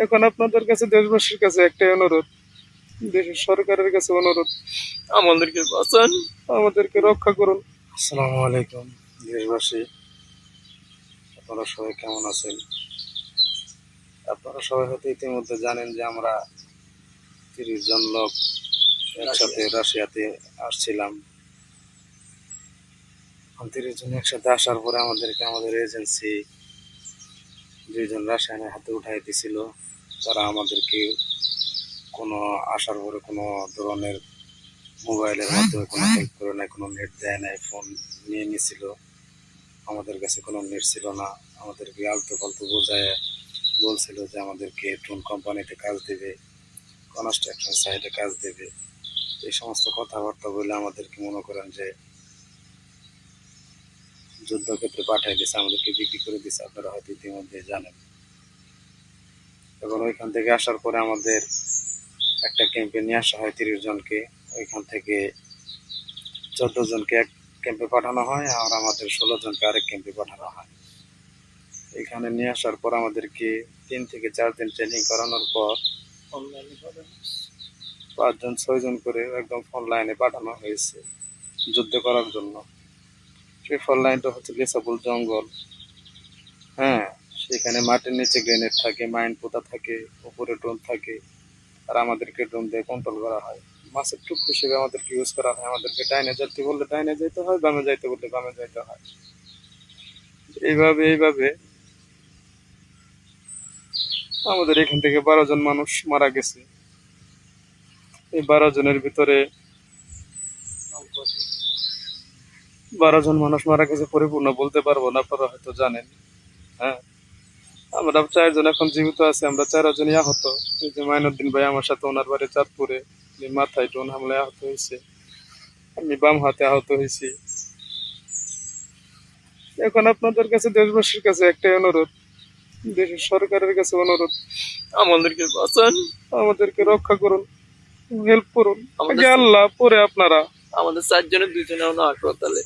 এখন আপনাদের কাছে, দেশবাসীর কাছে একটাই অনুরোধ, দেশের সরকারের কাছে অনুরোধ, আমাদেরকে বাঁচান, আমাদেরকে রক্ষা করুন। আসসালামু আলাইকুম দেশবাসী, আপনারা সবাই কেমন আছেন? আপনারা সবাই হয়তো ইতিমধ্যে জানেন যে আমরা 30 জন লোক একসাথে রাশিয়াতে আসছিলাম। 30 জন একসাথে আসার পরে আমাদেরকে আমাদের এজেন্সি 2 জন রাশিয়ানের হাতে উঠাই দিছিল। তারা আমাদেরকে কোনো আসার পরে কোনো ধরনের মোবাইলের মাধ্যমে কোনো হেল্প করে নাই, কোনো নেট দেয় নাই, ফোন নিয়ে নিয়েছিল। আমাদের কাছে কোনো নেট ছিল না। আমাদেরকে আলতু ফালতু বোঝায় বলছিল যে আমাদেরকে ড্রোন কোম্পানিতে কাজ দেবে, কনস্ট্রাকশন সাইটে কাজ দেবে। এই সমস্ত কথাবার্তা বলে আমাদেরকে মনে করেন যে যুদ্ধক্ষেত্রে পাঠিয়ে দিয়েছে, আমাদেরকে বিক্রি করে দিয়েছে। আপনারা হয়তো ইতিমধ্যে জানেন। এবং ওইখান থেকে আসার পরে আমাদের একটা ক্যাম্পে নিয়ে আসা হয় 30 জনকে। ওইখান থেকে 14 জনকে এক ক্যাম্পে পাঠানো হয়, আর আমাদের 16 জনকে আরেক ক্যাম্পে পাঠানো হয়। এখানে নিয়ে আসার পর আমাদেরকে 3 থেকে 4 দিন ট্রেনিং করানোর পর 5 জন 6 জন করে একদম ফোন লাইনে পাঠানো হয়েছে যুদ্ধ করার জন্য। সেই ফোন লাইনটা হচ্ছে লেসাবুল জঙ্গল। হ্যাঁ, সেখানে মাটির নিচে গ্রেনেড থাকে, মাইন পোতা থাকে, উপরে ড্রোন থাকে, আর আমাদেরকে ড্রোন দিয়ে কন্ট্রোল করা হয়। মাছের টুক হিসেবে আমাদেরকে ইউজ করা হয়। আমাদেরকে ডাইনে যেতে বললে ডাইনে যেতে হয়, বামে যাইতে বললে বামে যাইতে হয়। এইভাবে আমাদের এখান থেকে 12 জন মানুষ মারা গেছে। এই 12 জনের ভিতরে 12 জন মানুষ মারা গেছে পরিপূর্ণ বলতে পারবো না, আপনারা হয়তো জানেন। হ্যাঁ, আমরা 4 জন এখন জীবিত আছি, আমরা 4 জনই আহত। এই যে মাইনুদ্দিন ভাই আমার সাথে, ওনার বাড়ি চাঁদপুরে, মাথায় ড্রোন হামলায় আহত হয়েছে। আমি বাম হাতে আহত হয়েছি। এখন আপনাদের কাছে, দেশবাসীর কাছে একটাই অনুরোধ, দেশের সরকারের কাছে অনুরোধ, আমাদেরকে বাঁচান, আমাদেরকে রক্ষা করুন, হেল্প করুন। আগে আল্লাহ, পরে আপনারা। আমাদের 4 জনের 2 জন এখন হাসপাতালে,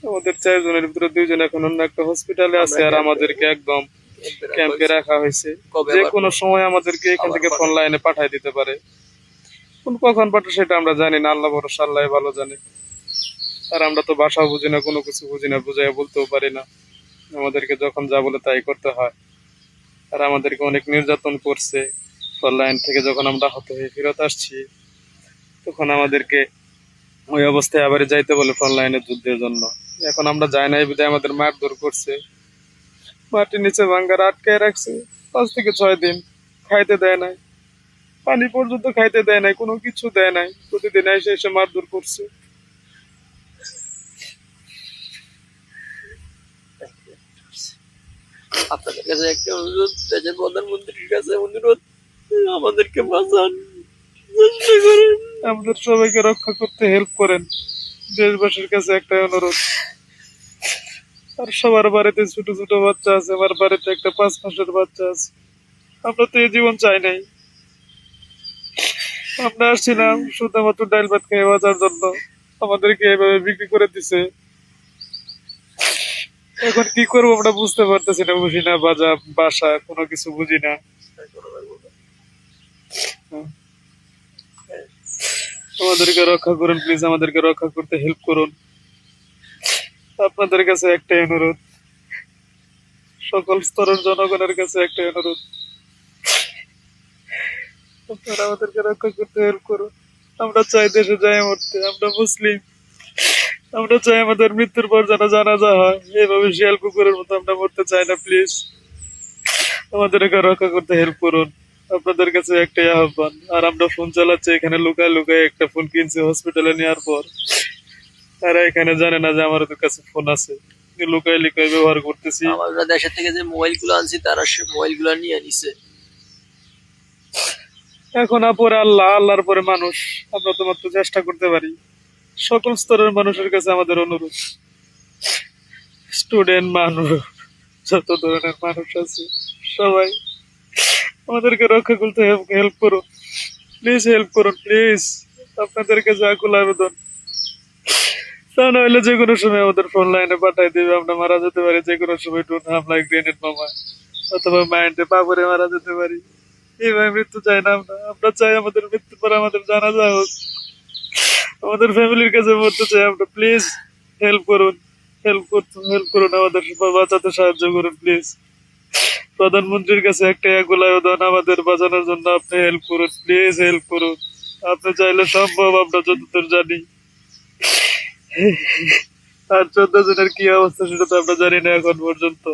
আমাদের 4 জনের ভিতরে 2 জন এখন অন্য একটা হসপিটালে আছে, আর আমাদেরকে একদম ক্যাম্পে রাখা হয়েছে। যে কোনো সময় আমাদেরকে এখান থেকে ফোন লাইনে পাঠিয়ে দিতে পারে। কখন পাঠায় সেটা আমরা জানি না, আল্লাহ ভরসা, আল্লাহ ভালো জানে। আর আমরা তো ভাষাও বুঝি না, কোনো কিছু বুঝি না, বুঝাইয়া বলতেও পারি না। আমাদেরকে যখন যা বলে তাই করতে হয়। আর আমাদেরকে অনেক নির্যাতন করছে। ফোন লাইন থেকে যখন আমরা আহত হয়ে ফেরত আসছি, তখন আমাদেরকে ওই অবস্থায় আবার যাইতে বলে ফোন লাইনে যুদ্ধের জন্য। এখন আমরা যাই না, এই বিধায় আমাদের মারধর করছে, মাটির নিচে ভাঙ্গার আটকায় রাখছে 5 থেকে 6 দিন। খাইতে দেয় নাই, পানি পর্যন্ত খাইতে দেয় নাই, কোনো কিছু দেয় নাই। প্রতিদিন এসে এসে মারধর করছে। আপনাদের কাছে একটা অনুরোধ, দেশের প্রধানমন্ত্রীর কাছে অনুরোধ, আমাদেরকে বাঁচান, চেষ্টা করেন, আমাদের সবাইকে রক্ষা করতে হেল্প করেন। দেশবাসীর কাছে একটাই অনুরোধ। আর সবার বাড়িতে ছোট ছোট বাচ্চা আছে, আমার বাড়িতে একটা 5 মাসের বাচ্চা আছে। আমরা তো এই জীবন চাই নাই। আমরা আসছিলাম শুধুমাত্র ডাইল ভাত খেয়ে বাঁচার জন্য, আমাদেরকে এভাবে বিক্রি করে দিছে। এখন কি করবো আমরা বুঝতে পারতেছি না, বুঝি না বাসা, কোনো কিছু বুঝি না। আমাদেরকে রক্ষা করুন প্লিজ, আমাদেরকে রক্ষা করতে হেল্প করুন। আপনাদের কাছে একটাই অনুরোধ, সকল স্তরের জনগণের কাছে একটাই অনুরোধ, আপনারা আমাদেরকে রক্ষা করতে হেল্প করুন। আমরা চাই দেশে যাই মরতে, আমরা মুসলিম, আমরা চাই আমাদের মৃত্যুর পর যেন জানাজা হয়। এইভাবে শিয়াল কুকুরের মতো আমরা মরতে চাই না। প্লিজ আমাদেরকে রক্ষা করতে হেল্প করুন। আপনাদের কাছে একটাই আহ্বান। আর আমরা ফোন চালাচ্ছি এখানে, লুকায় লুকায় একটা ফোন কিনছি হসপিটালে নেওয়ার পর। তারা এখানে জানে না যে আমার কাছে ফোন আছে, লুকায় লুকায় ব্যবহার করতেছি। আমরা দেশের থেকে যে মোবাইল গুলো আনছি, তারা সে মোবাইল গুলো নিয়ে নিছে। এখন পরে আল্লাহ, আল্লাহর পরে মানুষ। আমরা তো মাত্র চেষ্টা করতে পারি। সকল স্তরের মানুষের কাছে আমাদের অনুরোধ, স্টুডেন্ট মানুষ, যত ধরনের মানুষ আছে সবাই আমাদেরকে রক্ষা করতে হেল্প করুন প্লিজ, হেল্প করুন প্লিজ। আপনাদেরকে যা কুল আবেদন, তা নইলে যে কোনো সময় আমাদের ফোন লাইনে পাঠাই দিবে, আমরা মারা যেতে পারি যে কোনো সময়, ড্রোন হামলায়, গ্রেনেড বোমা, অথবা মাইন্ডে পাপড়ে মারা যেতে পারি। এইভাবে মৃত্যু চাই না আমরা। আমরা চাই আমাদের মৃত্যুর পর আমাদের জানাজা হোক, আমাদের ফ্যামিলির কাছে মরতে চাই আমরা। প্লিজ হেল্প করুন, হেল্প করুন, আমাদের বাঁচাতে সাহায্য করুন প্লিজ। প্রধানমন্ত্রীর কাছে একটা এগুলো আবেদন, আমাদের বাঁচানোর জন্য আপনি হেল্প করুন, প্লিজ হেল্প করুন। আপনি চাইলে সম্ভব, আমরা যতদূর জানি। আর 14 জনের কি অবস্থা সেটা তো আমরা জানি না এখন পর্যন্ত।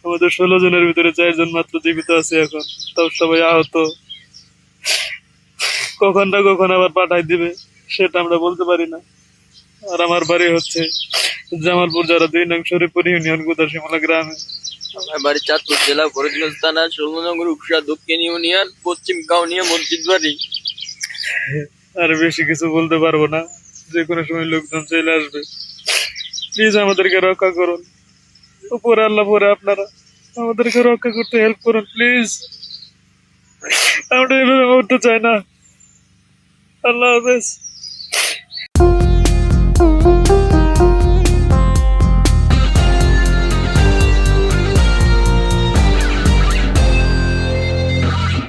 আমাদের 16 জনের ভিতরে 4 জন মাত্র জীবিত আছে এখন, তাও সবাই আহত। কখন না কখন আবার পাঠাই দিবে সেটা আমরা বলতে পারি না। আর আমার বাড়ি হচ্ছে জামালপুর জেলা 2 নং শরীফপুর ইউনিয়ন গোদাসিমলা গ্রামে। আমার বাড়ি চাঁদপুর জেলা ফরিদগঞ্জ থানা ষোলনগর উপসা দক্ষিণ ইউনিয়ন পশ্চিম কাউনিয়া মসজিদ বাড়ি। আর বেশি কিছু বলতে পারবো না, যে কোনো সময় লোকজন চলে আসবে। প্লিজ আমাদেরকে রক্ষা করুন, উপরে আল্লাহ পরে আপনারা আমাদেরকে রক্ষা করতে হেল্প করুন প্লিজ। আমরা এভাবে মরতে চাই না। আল্লাহ হাফেজ।